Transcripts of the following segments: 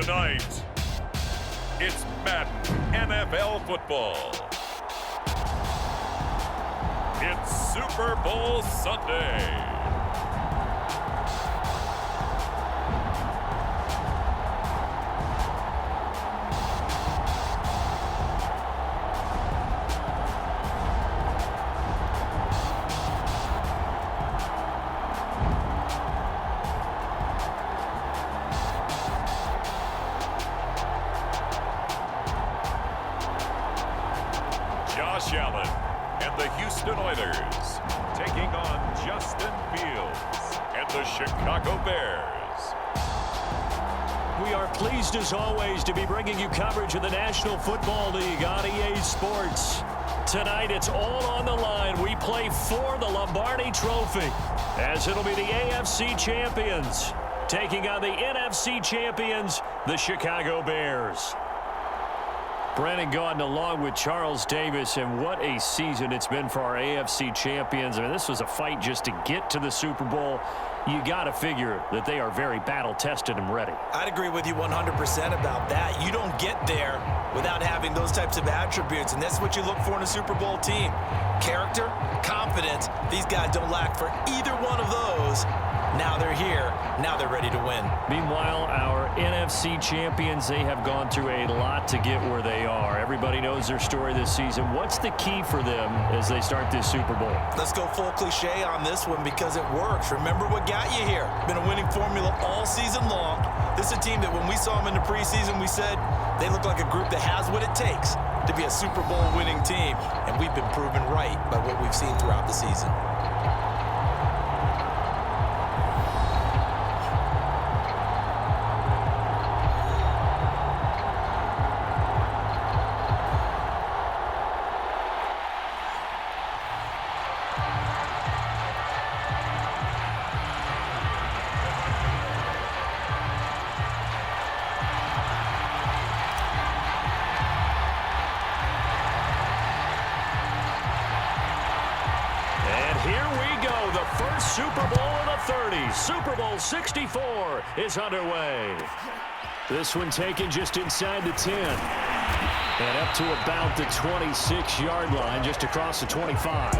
Tonight, it's Madden NFL football. It's Super Bowl Sunday. Josh Allen and the Houston Oilers taking on Justin Fields and the Chicago Bears. We are pleased as always to be bringing you coverage of the National Football League on EA Sports. Tonight it's all on the line. We play for the Lombardi Trophy as it'll be the AFC champions taking on the NFC champions, the Chicago Bears. Brandon Gaudin along with Charles Davis, and what a season it's been for our AFC champions. I mean, this was a fight just to get to the Super Bowl. You got to figure that they are very battle-tested and ready. I'd agree with you 100% about that. You don't get there without having those types of attributes, and that's what you look for in a Super Bowl team. Character, confidence. These guys don't lack for either one of those. Now they're here. Now they're ready to win. Meanwhile, our NFC champions, they have gone through a lot to get where they are. Everybody knows their story this season. What's the key for them as they start this Super Bowl? Let's go full cliche on this one because it works. Remember what got you here. Been a winning formula all season long. This is a team that when we saw them in the preseason, we said they look like a group that has what it takes to be a Super Bowl winning team. And we've been proven right by what we've seen throughout the season. Super Bowl of the 30s. Super Bowl 64 is underway. This one taken just inside the 10. And up to about the 26-yard line, just across the 25.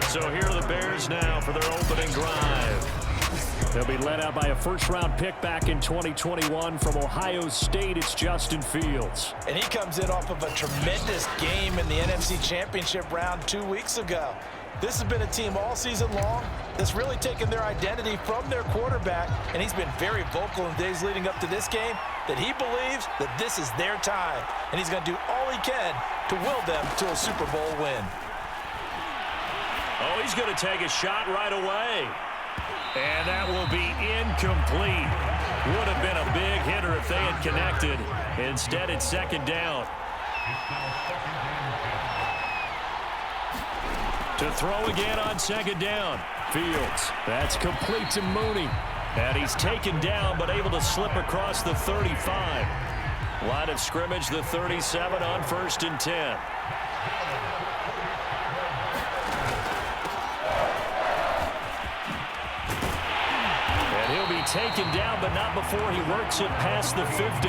So here are the Bears now for their opening drive. They'll be led out by a first-round pick back in 2021 from Ohio State. It's Justin Fields. And he comes in off of a tremendous game in the NFC Championship round 2 weeks ago. This has been a team all season long that's really taken their identity from their quarterback, and he's been very vocal in days leading up to this game that he believes that this is their time, and he's going to do all he can to will them to a Super Bowl win. Oh, he's going to take a shot right away. And that will be incomplete. Would have been a big hitter if they had connected. Instead, it's second down. To throw again on second down. Fields. That's complete to Mooney. And he's taken down but able to slip across the 35. Line of scrimmage, the 37 on 1st and 10. And he'll be taken down but not before he works it past the 50.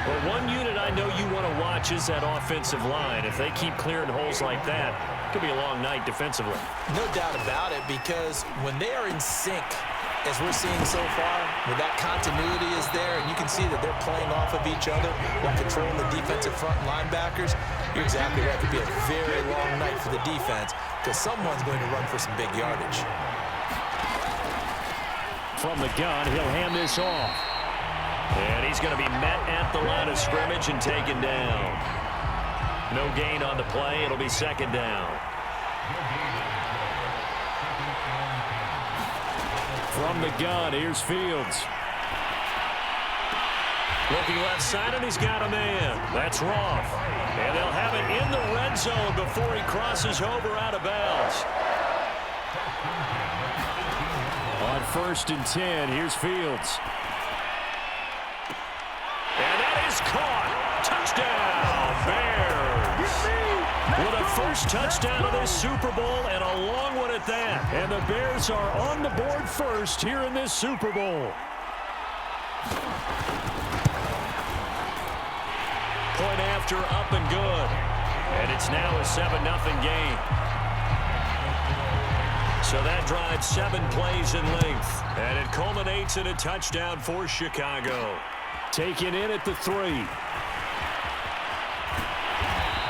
But one unit I know you want to watch is that offensive line. If they keep clearing holes like that, it could be a long night defensively. No doubt about it, because when they are in sync, as we're seeing so far, where that continuity is there, and you can see that they're playing off of each other while controlling the defensive front linebackers, you're exactly right. It could be a very long night for the defense because someone's going to run for some big yardage. From the gun, he'll hand this off. And he's going to be met at the line of scrimmage and taken down. No gain on the play. It'll be second down. From the gun, here's Fields. Looking left side, and he's got a man. That's Roth. And they'll have it in the red zone before he crosses over out of bounds. On 1st and 10, here's Fields. And that is caught. Touchdown, Bears. With a first touchdown of this Super Bowl, and a long one at that. And the Bears are on the board first here in this Super Bowl. after, up and good. And it's now a 7-0 game. So that drives 7 plays in length. And it culminates in a touchdown for Chicago. Taken in at the 3.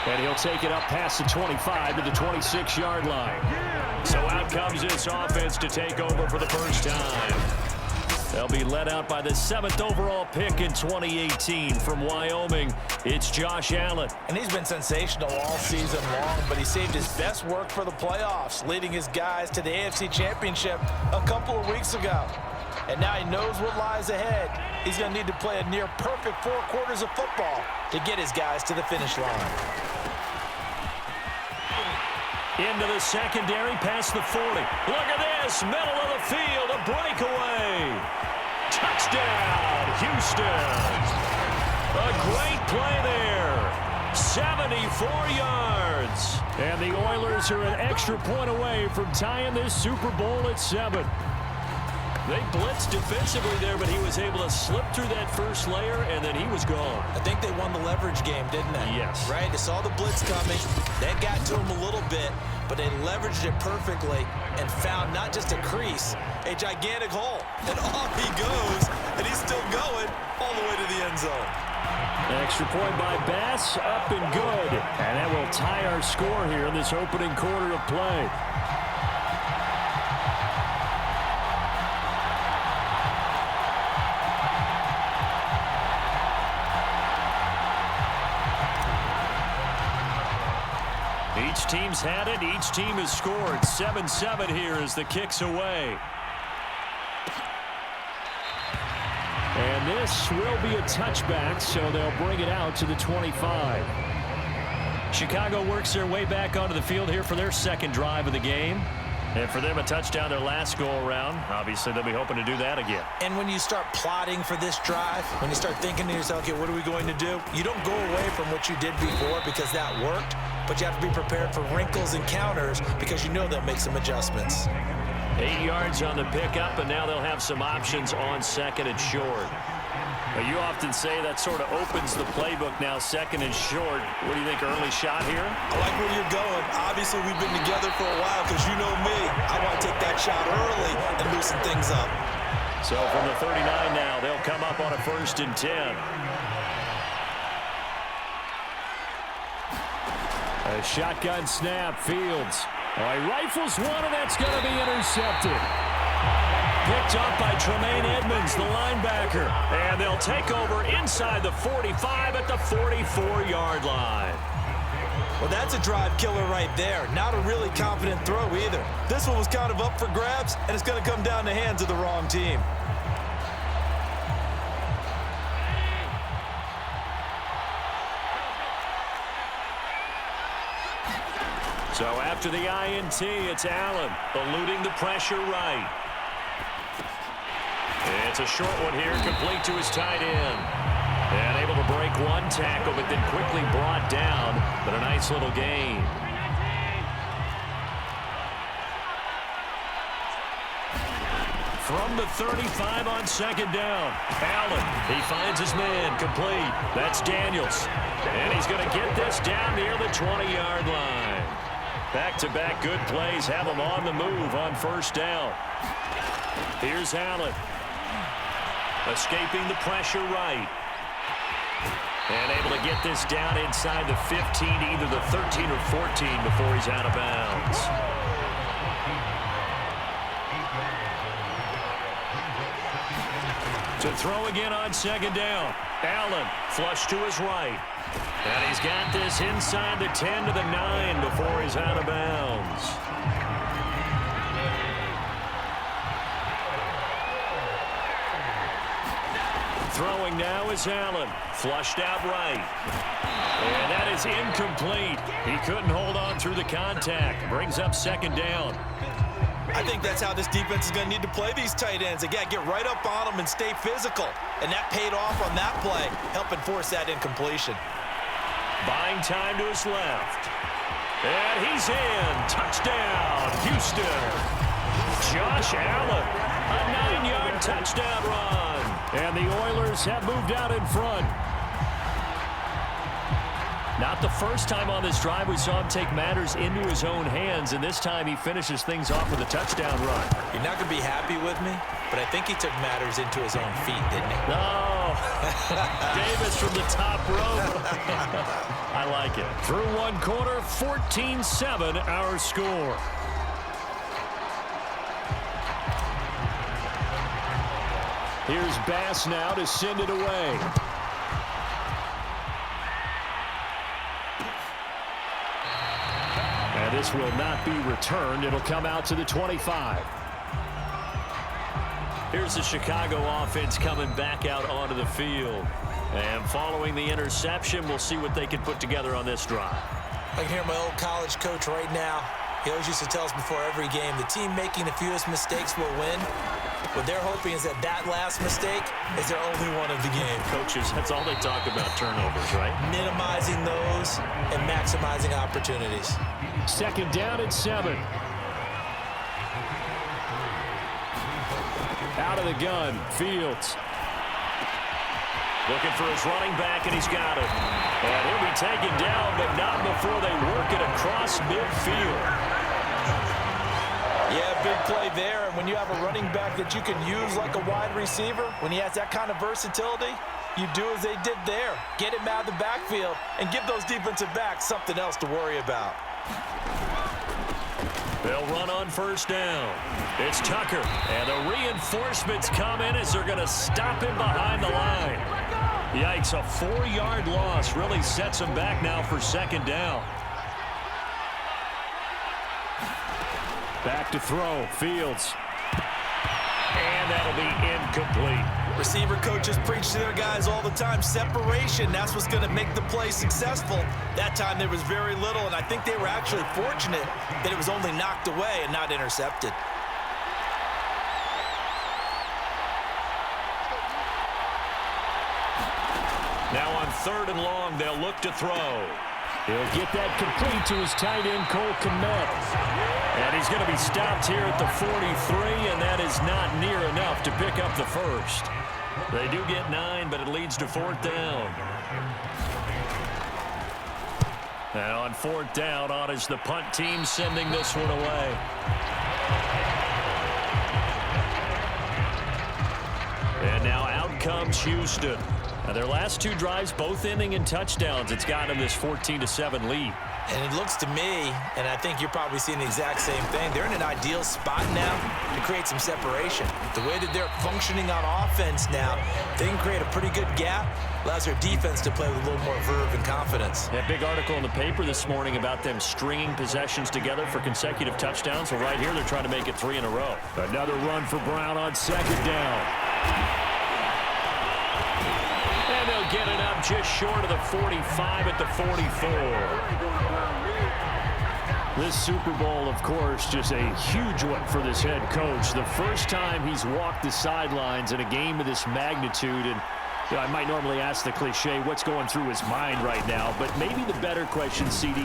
And he'll take it up past the 25 to the 26-yard line. So out comes this offense to take over for the first time. They'll be led out by the 7th overall pick in 2018 from Wyoming. It's Josh Allen. And he's been sensational all season long, but he saved his best work for the playoffs, leading his guys to the AFC Championship a couple of weeks ago. And now he knows what lies ahead. He's going to need to play a near-perfect 4 quarters of football to get his guys to the finish line. Into the secondary, past the 40. Look at this, middle of the field, a breakaway. Touchdown, Houston. A great play there. 74 yards. And the Oilers are an extra point away from tying this Super Bowl at 7. They blitzed defensively there, but he was able to slip through that first layer, and then he was gone. I think they won the leverage game, didn't they? Yes. Right? They saw the blitz coming. That got to him a little bit, but they leveraged it perfectly and found not just a crease, a gigantic hole. And off he goes, and he's still going all the way to the end zone. Extra point by Bass, up and good. And that will tie our score here in this opening quarter of play. Each team's had it. Each team has scored. 7-7 here as the kick's away. And this will be a touchback, so they'll bring it out to the 25. Chicago works their way back onto the field here for their second drive of the game. And for them, a touchdown their last go-around. Obviously, they'll be hoping to do that again. And when you start plotting for this drive, when you start thinking to yourself, okay, what are we going to do? You don't go away from what you did before because that worked, but you have to be prepared for wrinkles and counters because you know they'll make some adjustments. 8 yards on the pickup, and now they'll have some options on second and short. But you often say that sort of opens the playbook now, second and short. What do you think, early shot here? I like where you're going. Obviously, we've been together for a while because you know me. I want to take that shot early and loosen things up. So from the 39 now, they'll come up on a 1st and 10. A shotgun snap, Fields. Oh, he rifles one, and that's going to be intercepted. Picked up by Tremaine Edmonds, the linebacker. And they'll take over inside the 45 at the 44-yard line. Well, that's a drive killer right there. Not a really confident throw either. This one was kind of up for grabs, and it's going to come down the hands of the wrong team. So after the INT, it's Allen eluding the pressure right. It's a short one here, complete to his tight end. And able to break one tackle, but then quickly brought down. But a nice little gain. From the 35 on second down. Allen, he finds his man, complete. That's Daniels. And he's going to get this down near the 20-yard line. Back-to-back good plays have him on the move on first down. Here's Allen. Escaping the pressure right. And able to get this down inside the 15, either the 13 or 14 before he's out of bounds. To throw again on second down. Allen flush to his right. And he's got this inside the 10 to the 9 before he's out of bounds. Throwing now is Allen. Flushed out right. And that is incomplete. He couldn't hold on through the contact. Brings up second down. I think that's how this defense is going to need to play these tight ends. Again, get right up on them and stay physical. And that paid off on that play, helping force that incompletion. Buying time to his left. And he's in. Touchdown, Houston. Josh Allen. A 9-yard touchdown run. And the Oilers have moved out in front. the first time on this drive we saw him take matters into his own hands, and this time he finishes things off with a touchdown run. You're not going to be happy with me, but I think he took matters into his own feet, didn't he? No. Davis from the top rope. I like it. Through one quarter, 14-7 our score. Here's Bass now to send it away. And this will not be returned. It'll come out to the 25. Here's the Chicago offense coming back out onto the field. And following the interception, we'll see what they can put together on this drive. I can hear my old college coach right now. He always used to tell us before every game, the team making the fewest mistakes will win. What they're hoping is that last mistake is their only one of the game. Coaches, that's all they talk about, turnovers, right? Minimizing those and maximizing opportunities. Second down at 7. Out of the gun, Fields. Looking for his running back, and he's got it. And he'll be taken down, but not before they work it across midfield. Yeah, big play there. And when you have a running back that you can use like a wide receiver, when he has that kind of versatility, you do as they did there. Get him out of the backfield and give those defensive backs something else to worry about. They'll run on first down. It's Tucker. And the reinforcements come in as they're going to stop him behind the line. Yikes, a 4-yard loss really sets him back now for second down. Back to throw, Fields. And that'll be incomplete. Receiver coaches preach to their guys all the time. Separation, that's what's going to make the play successful. That time there was very little, and I think they were actually fortunate that it was only knocked away and not intercepted. Now on third and long, they'll look to throw. He'll get that complete to his tight end, Cole Kmet. And he's going to be stopped here at the 43, and that is not near enough to pick up the first. They do get 9, but it leads to fourth down. And on fourth down, on is the punt team sending this one away. And now out comes Houston. Now their last 2 drives, both ending in touchdowns. It's got them this 14-7 lead. And it looks to me, and I think you're probably seeing the exact same thing, they're in an ideal spot now to create some separation. The way that they're functioning on offense now, they can create a pretty good gap, allows their defense to play with a little more verve and confidence. That big article in the paper this morning about them stringing possessions together for consecutive touchdowns. Well, right here, they're trying to make it 3 in a row. Another run for Brown on second down. And they'll get it up just short of the 45 at the 44. This Super Bowl, of course, just a huge one for this head coach. The first time he's walked the sidelines in a game of this magnitude. And you know, I might normally ask the cliche, what's going through his mind right now? But maybe the better question, CD,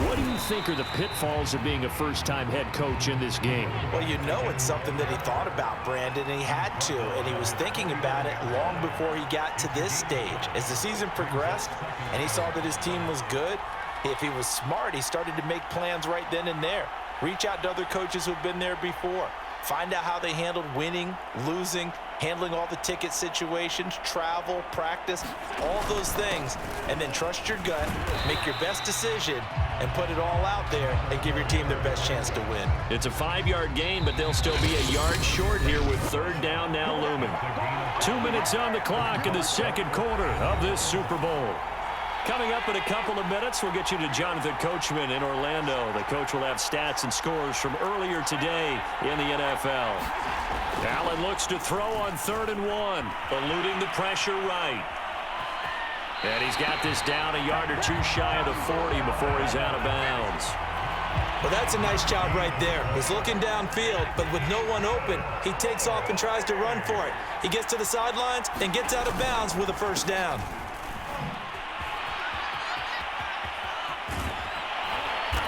what do you think are the pitfalls of being a first-time head coach in this game? Well, you know it's something that he thought about, Brandon, and he had to. And he was thinking about it long before he got to this stage. As the season progressed and he saw that his team was good, if he was smart, he started to make plans right then and there. Reach out to other coaches who've been there before. Find out how they handled winning, losing, handling all the ticket situations, travel, practice, all those things, and then trust your gut, make your best decision, and put it all out there and give your team their best chance to win. It's a 5-yard gain, but they'll still be a yard short here with third down now looming. 2 minutes on the clock in the second quarter of this Super Bowl. Coming up in a couple of minutes, we'll get you to Jonathan Coachman in Orlando. The coach will have stats and scores from earlier today in the NFL. Allen looks to throw on 3rd and 1, eluding the pressure right. And he's got this down a yard or 2 shy of the 40 before he's out of bounds. Well, that's a nice job right there. He's looking downfield, but with no one open, he takes off and tries to run for it. He gets to the sidelines and gets out of bounds with a first down.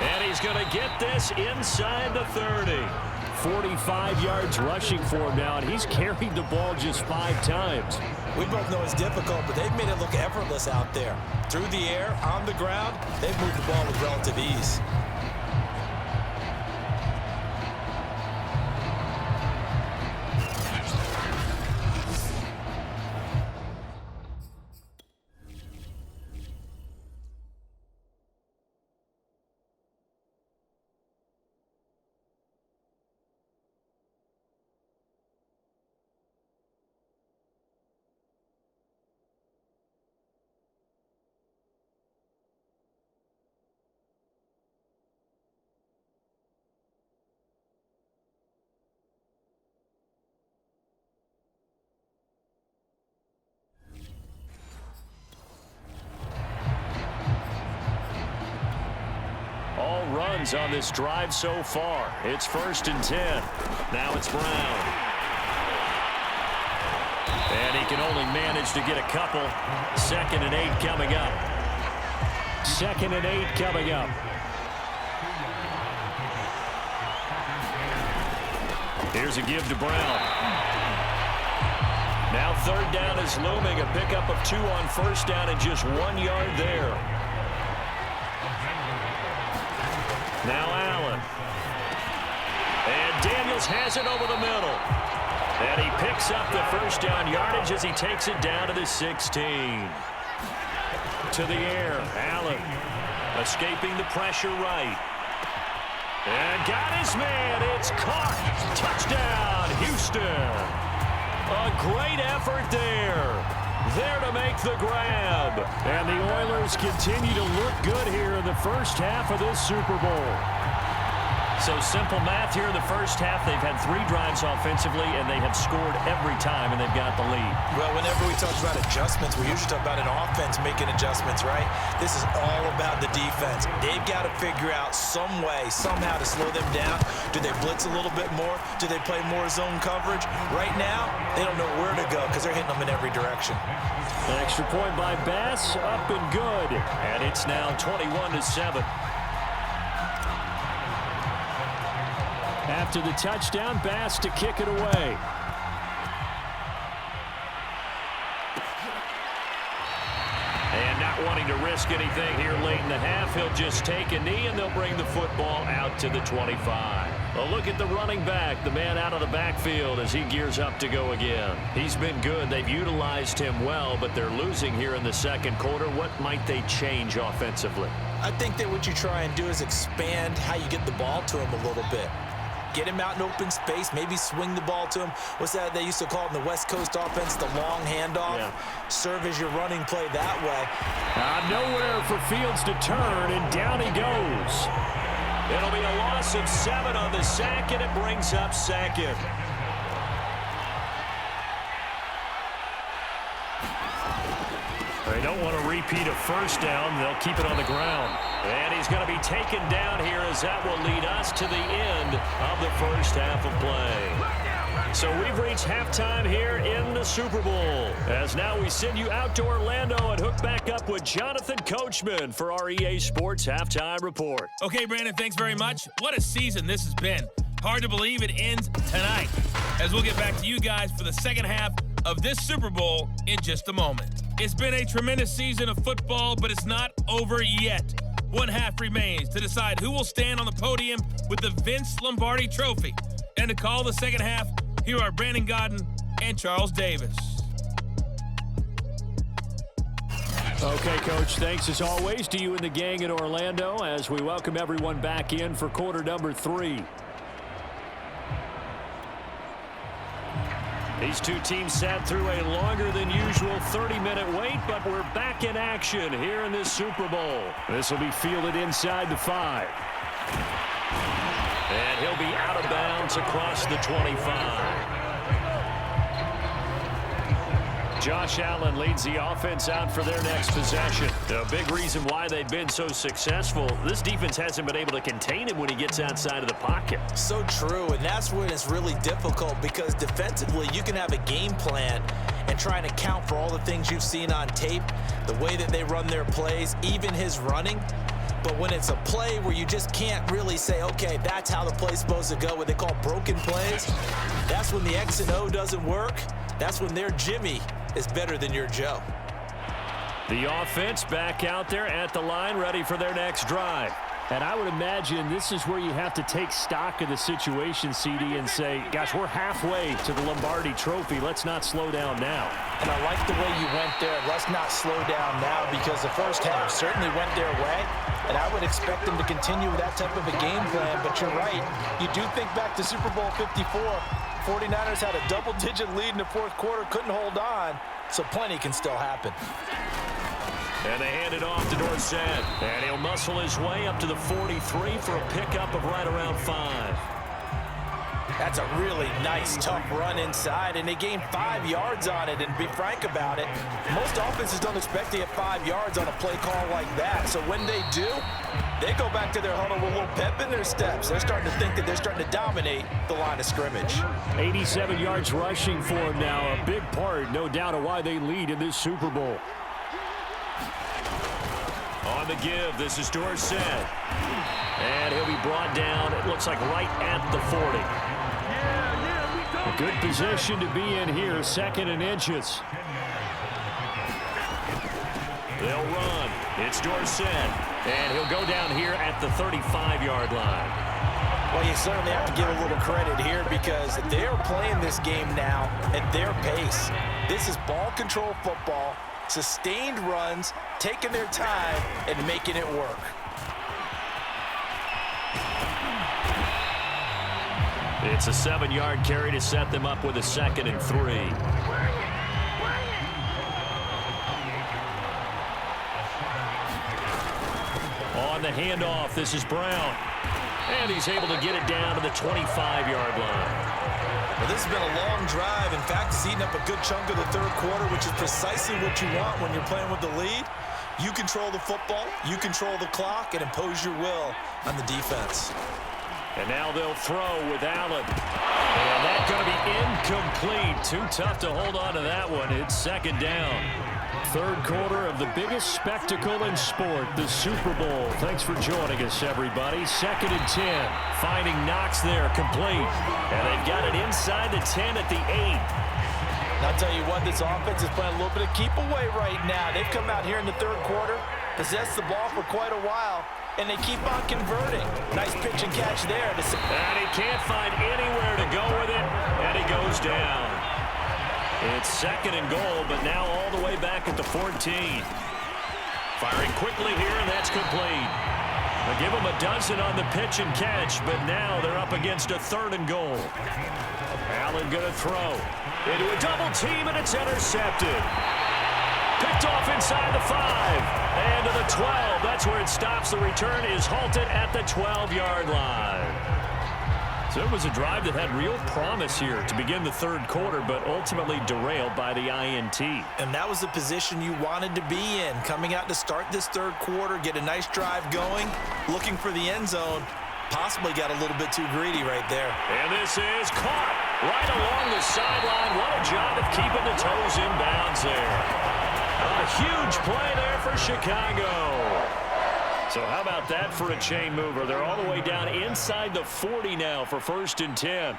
And he's going to get this inside the 30. 45 yards rushing for him now, and he's carried the ball just 5 times. We both know it's difficult, but they've made it look effortless out there. Through the air, on the ground, they've moved the ball with relative ease. All runs on this drive so far. It's 1st and 10. Now it's Brown. And he can only manage to get a couple. 2nd and 8 coming up. 2nd and 8 coming up. Here's a give to Brown. Now 3rd down is looming. A pickup of 2 on 1st down and just 1 yard there. Now Allen. And Daniels has it over the middle. And he picks up the 1st down yardage as he takes it down to the 16. To the air, Allen escaping the pressure right. And got his man. It's caught. Touchdown, Houston. A great effort there. There to make the grab. And the Oilers continue to look good here in the first half of this Super Bowl. So simple math here in the first half. They've had 3 drives offensively, and they have scored every time, and they've got the lead. Well, whenever we talk about adjustments, we usually talk about an offense making adjustments, right? This is all about the defense. They've got to figure out some way, somehow to slow them down. Do they blitz a little bit more? Do they play more zone coverage? Right now, they don't know where to go because they're hitting them in every direction. An extra point by Bass, up and good. And it's now 21-7. After the touchdown, Bass to kick it away. And not wanting to risk anything here late in the half, he'll just take a knee and they'll bring the football out to the 25. A look at the running back, the man out of the backfield as he gears up to go again. He's been good. They've utilized him well, but they're losing here in the second quarter. What might they change offensively? I think that what you try and do is expand how you get the ball to him a little bit. Get him out in open space, maybe swing the ball to him. What's that they used to call it in the West Coast offense, the long handoff? Yeah. Serve as your running play that way. Nowhere for Fields to turn, and down he goes. It'll be a loss of 7 on the sack, and it brings up 2nd. They don't want to repeat a 1st down. They'll keep it on the ground. And he's going to be taken down here as that will lead us to the end of the first half of play. So we've reached halftime here in the Super Bowl. As now we send you out to Orlando and hook back up with Jonathan Coachman for our EA Sports Halftime Report. Okay, Brandon, thanks very much. What a season this has been. Hard to believe it ends tonight. As we'll get back to you guys for the second half of this Super Bowl in just a moment. It's been a tremendous season of football, but it's not over yet. One half remains to decide who will stand on the podium with the Vince Lombardi Trophy. And to call the second half, here are Brandon Godden and Charles Davis. Okay, Coach, thanks as always to you and the gang in Orlando as we welcome everyone back in for quarter number 3. These two teams sat through a longer than usual 30-minute wait, but we're back in action here in this Super Bowl. This will be fielded inside the 5. And he'll be out of bounds across the 25. Josh Allen leads the offense out for their next possession. A big reason why they've been so successful, this defense hasn't been able to contain him when he gets outside of the pocket. So true, and that's when it's really difficult because defensively you can have a game plan and trying to account for all the things you've seen on tape, the way that they run their plays, even his running. But when it's a play where you just can't really say, okay, that's how the play's supposed to go, what they call broken plays, that's when the X and O doesn't work. That's when their Jimmy is better than your Joe. The offense back out there at the line, ready for their next drive. And I would imagine this is where you have to take stock of the situation, CD, and say, gosh, we're halfway to the Lombardi Trophy. Let's not slow down now. And I like the way you went there. Let's not slow down now, because the first half certainly went their way. And I would expect them to continue with that type of a game plan. But you're right. You do think back to Super Bowl 54. 49ers had a double-digit lead in the fourth quarter, couldn't hold on. So plenty can still happen. And they hand it off to Dorsett. And he'll muscle his way up to the 43 for a pickup of right around 5. That's a really nice, tough run inside, and they gained 5 yards on it. And to be frank about it, most offenses don't expect to get 5 yards on a play call like that. So when they do, they go back to their huddle with a little pep in their steps. They're starting to think that they're starting to dominate the line of scrimmage. 87 yards rushing for him now. A big part, no doubt, of why they lead in this Super Bowl. On the give, this is Dorsett. And he'll be brought down, it looks like right at the 40. A good position to be in here, 2nd and inches. They'll run. It's Dorsett. And he'll go down here at the 35-yard line. Well, you certainly have to give a little credit here, because they're playing this game now at their pace. This is ball control football. Sustained runs, taking their time, and making it work. It's a 7-yard carry to set them up with a 2nd and 3. On the handoff, this is Brown. And he's able to get it down to the 25-yard line. Well, this has been a long drive. In fact, it's eaten up a good chunk of the third quarter, which is precisely what you want when you're playing with the lead. You control the football, you control the clock, and impose your will on the defense. And now they'll throw with Allen. And that's going to be incomplete. Too tough to hold on to that one. It's 2nd down. Third quarter of the biggest spectacle in sport, the Super Bowl. Thanks for joining us, everybody. 2nd and 10. Finding Knox there, complete. And they've got it inside the 10 at the 8. And I'll tell you what, this offense is playing a little bit of keep away right now. They've come out here in the third quarter, possessed the ball for quite a while, and they keep on converting. Nice pitch and catch there. And he can't find anywhere to go with it, and he goes down. It's 2nd and goal, but now all the way back at the 14. Firing quickly here, and that's complete. They'll give him a dozen on the pitch and catch, but now they're up against a 3rd and goal. Allen going to throw into a double team, and it's intercepted. Picked off inside the 5 and to the 12. That's where it stops. The return is halted at the 12-yard line. So it was a drive that had real promise here to begin the third quarter, but ultimately derailed by the INT. And that was the position you wanted to be in, coming out to start this third quarter, get a nice drive going, looking for the end zone. Possibly got a little bit too greedy right there. And this is caught right along the sideline. What a job of keeping the toes in bounds there. A huge play there for Chicago. So how about that for a chain mover? They're all the way down inside the 40 now for 1st and 10.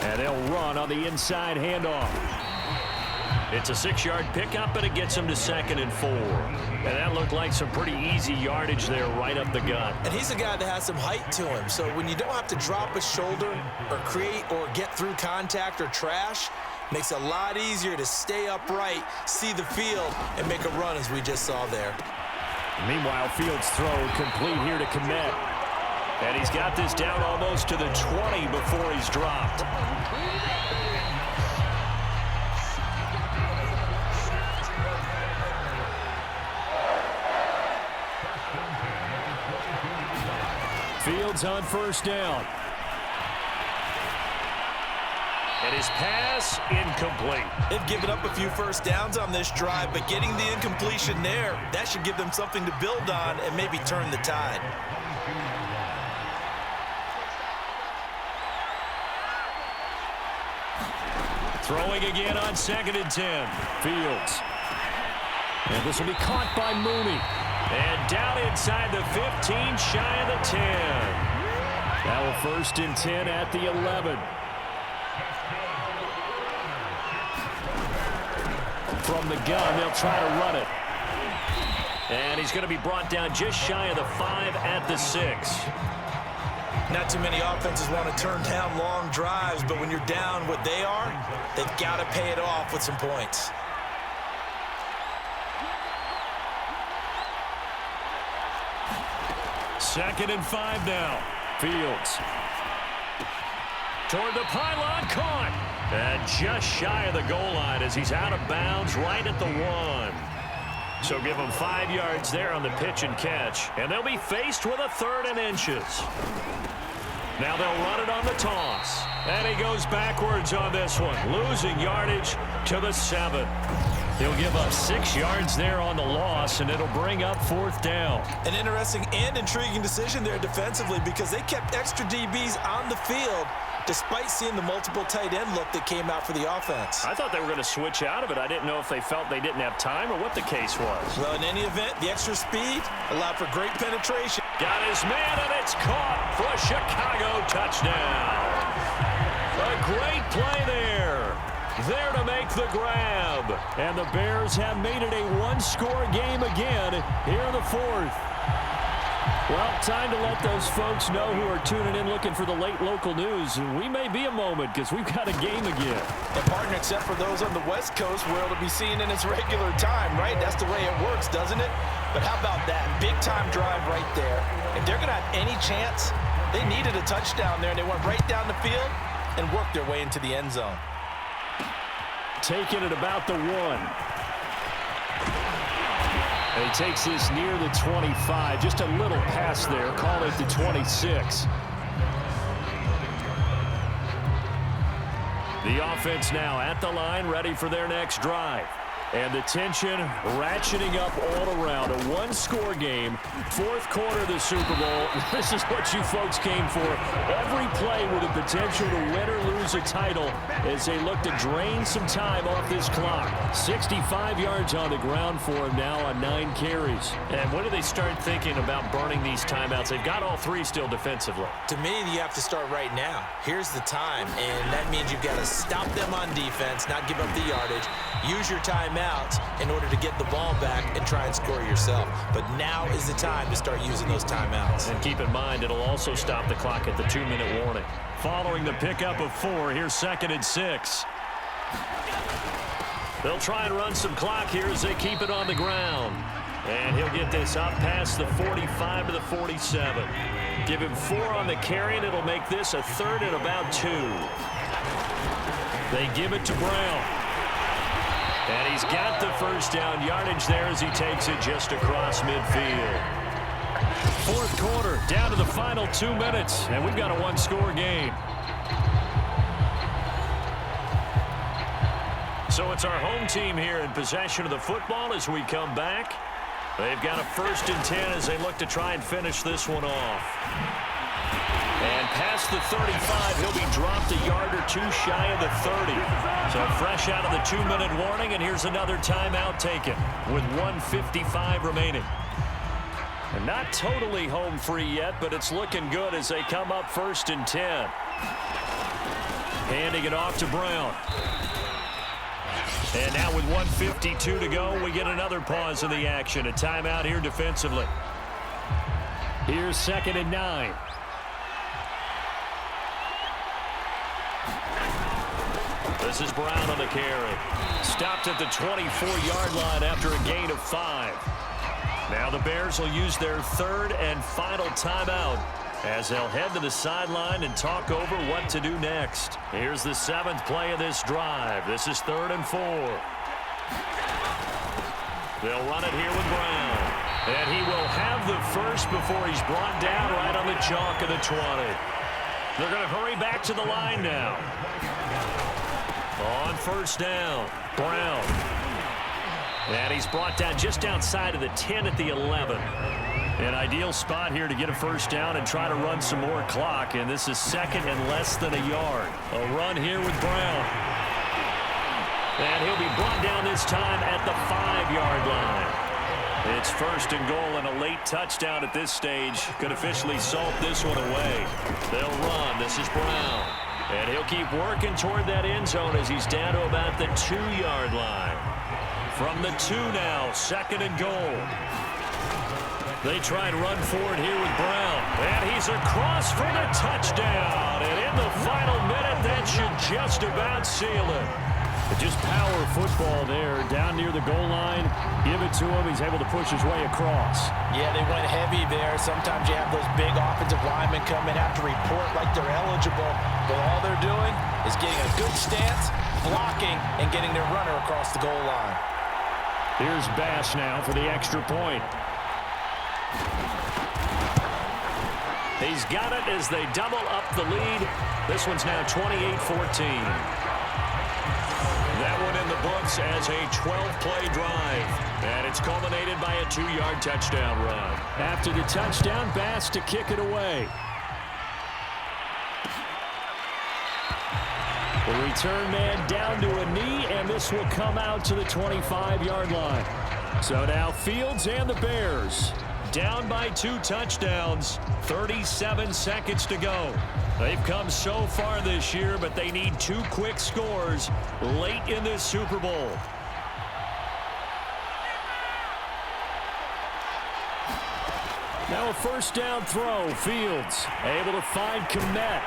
And they'll run on the inside handoff. It's a 6-yard pickup, and it gets them to 2nd and 4. And that looked like some pretty easy yardage there right up the gut. And he's a guy that has some height to him. So when you don't have to drop a shoulder or create or get through contact or trash, makes it a lot easier to stay upright, see the field, and make a run as we just saw there. Meanwhile, Fields' throw complete here to Kmet. And he's got this down almost to the 20 before he's dropped. Fields on 1st down. And his pass incomplete. They've given up a few first downs on this drive, but getting the incompletion there, that should give them something to build on and maybe turn the tide. Throwing again on 2nd and 10. Fields. And this will be caught by Mooney. And down inside the 15, shy of the 10. Now a 1st and 10 at the 11. from the gun. They'll try to run it. And he's going to be brought down just shy of the 5 at the 6. Not too many offenses want to turn down long drives, but when you're down what they are, they've got to pay it off with some points. Second and 5 now. Fields. Toward the pylon, caught. And just shy of the goal line as he's out of bounds right at the 1. So give them 5 yards there on the pitch and catch. And they'll be faced with a 3rd and inches. Now they'll run it on the toss. And he goes backwards on this one, losing yardage to the 7. He'll give up 6 yards there on the loss, and it'll bring up 4th down. An interesting and intriguing decision there defensively because they kept extra DBs on the field despite seeing the multiple tight end look that came out for the offense. I thought they were going to switch out of it. I didn't know if they felt they didn't have time or what the case was. Well, in any event, the extra speed allowed for great penetration. Got his man, and it's caught for a Chicago touchdown. A great play there. There to make the grab. And the Bears have made it a one-score game again here in the 4th. Well, time to let those folks know who are tuning in looking for the late local news. We may be a moment because we've got a game again. And partner, except for those on the West Coast where it'll be seen in its regular time, right? That's the way it works, doesn't it? But how about that? Big-time drive right there. If they're going to have any chance, they needed a touchdown there, and they went right down the field and worked their way into the end zone. Taking it about the 1. And he takes this near the 25. Just a little pass there. Call it the 26. The offense now at the line, ready for their next drive. And the tension ratcheting up all around. A one-score game, 4th quarter of the Super Bowl. This is what you folks came for. Every play with the potential to win or lose a title as they look to drain some time off this clock. 65 yards on the ground for him now on 9 carries. And when do they start thinking about burning these timeouts? They've got all 3 still defensively. To me, you have to start right now. Here's the time, and that means you've got to stop them on defense, not give up the yardage, use your timeout in order to get the ball back and try and score yourself. But now is the time to start using those timeouts. And keep in mind, it'll also stop the clock at the 2-minute warning. Following the pickup of 4, here's 2nd and 6. They'll try and run some clock here as they keep it on the ground. And he'll get this up past the 45 to the 47. Give him 4 on the carry, and it'll make this a 3rd and about 2. They give it to Brown. And he's got the 1st down yardage there as he takes it just across midfield. 4th quarter, down to the final 2 minutes, and we've got a one-score game. So it's our home team here in possession of the football as we come back. They've got a 1st and 10 as they look to try and finish this one off. And past the 35, he'll be dropped a yard or 2 shy of the 30. So fresh out of the 2-minute warning, and here's another timeout taken with 1:55 remaining. And not totally home free yet, but it's looking good as they come up 1st and 10. Handing it off to Brown. And now with 1:52 to go, we get another pause in the action. A timeout here defensively. Here's 2nd and 9. This is Brown on the carry. Stopped at the 24-yard line after a gain of 5. Now the Bears will use their 3rd and final timeout as they'll head to the sideline and talk over what to do next. Here's the 7th play of this drive. This is 3rd and 4. They'll run it here with Brown. And he will have the 1st before he's brought down right on the chalk of the 20. They're going to hurry back to the line now. On 1st down, Brown. And he's brought down just outside of the 10 at the 11. An ideal spot here to get a 1st down and try to run some more clock. And this is 2nd and less than a yard. A run here with Brown. And he'll be brought down this time at the 5-yard line. It's 1st and goal, and a late touchdown at this stage could officially salt this one away. They'll run. This is Brown. And he'll keep working toward that end zone as he's down to about the 2-yard line. From the 2 now, 2nd and goal. They try and run forward here with Brown. And he's across for the touchdown. And in the final minute, that should just about seal it. Just power football there, down near the goal line. Give it to him. He's able to push his way across. Yeah, they went heavy there. Sometimes you have those big offensive linemen come in, have to report like they're eligible. But all they're doing is getting a good stance, blocking, and getting their runner across the goal line. Here's Bass now for the extra point. He's got it as they double up the lead. This one's now 28-14. That one in the books as a 12-play drive. And it's culminated by a 2-yard touchdown run. After the touchdown, Bass to kick it away. The return man down to a knee, and this will come out to the 25-yard line. So now Fields and the Bears down by 2 touchdowns, 37 seconds to go. They've come so far this year, but they need 2 quick scores late in this Super Bowl. Now a first down throw. Fields able to find Kmet.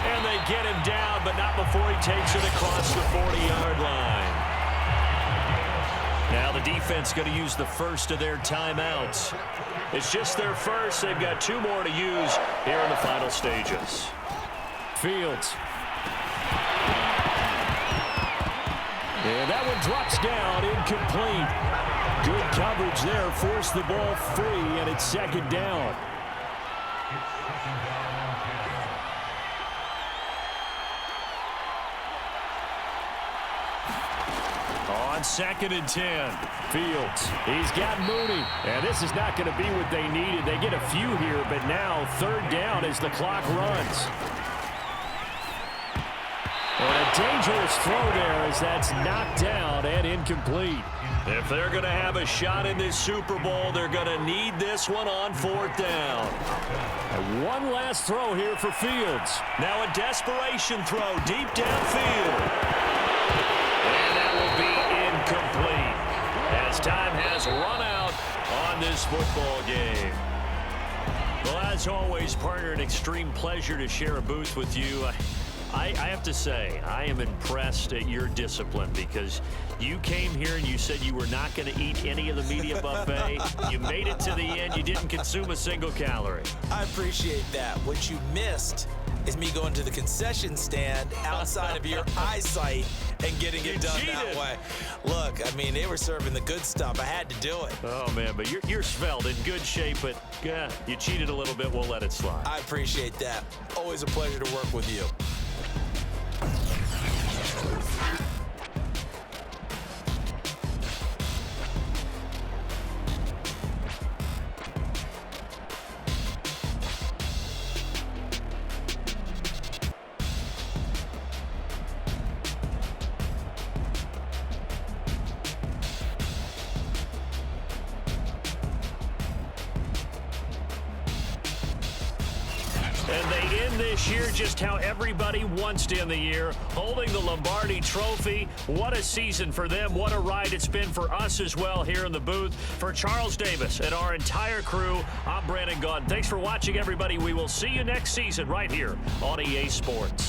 And they get him down, but not before he takes it across the 40-yard line. Now the defense going to use the first of their timeouts. It's just their first. They've got 2 more to use here in the final stages. Fields. And that one drops down, incomplete. Good coverage there, forced the ball free, and it's 2nd down. On 2nd and 10, Fields. He's got Mooney, and this is not going to be what they needed. They get a few here, but now 3rd down as the clock runs. And a dangerous throw there as that's knocked down and incomplete. If they're going to have a shot in this Super Bowl, they're going to need this one on 4th down. And one last throw here for Fields. Now a desperation throw deep downfield. And that will be incomplete as time has run out on this football game. Well, as always, partner, an extreme pleasure to share a booth with you. I have to say, I am impressed at your discipline because you came here and you said you were not going to eat any of the media buffet. You made it to the end. You didn't consume a single calorie. I appreciate that. What you missed is me going to the concession stand outside of your eyesight and getting it done that way. Look, I mean, they were serving the good stuff. I had to do it. Oh, man, but you're svelte, in good shape, but you cheated a little bit. We'll let it slide. I appreciate that. Always a pleasure to work with you. And they end this year just how everybody wants to end the year, holding the Lombardi Trophy. What a season for them. What a ride it's been for us as well here in the booth. For Charles Davis and our entire crew, I'm Brandon Gaudin. Thanks for watching, everybody. We will see you next season right here on EA Sports.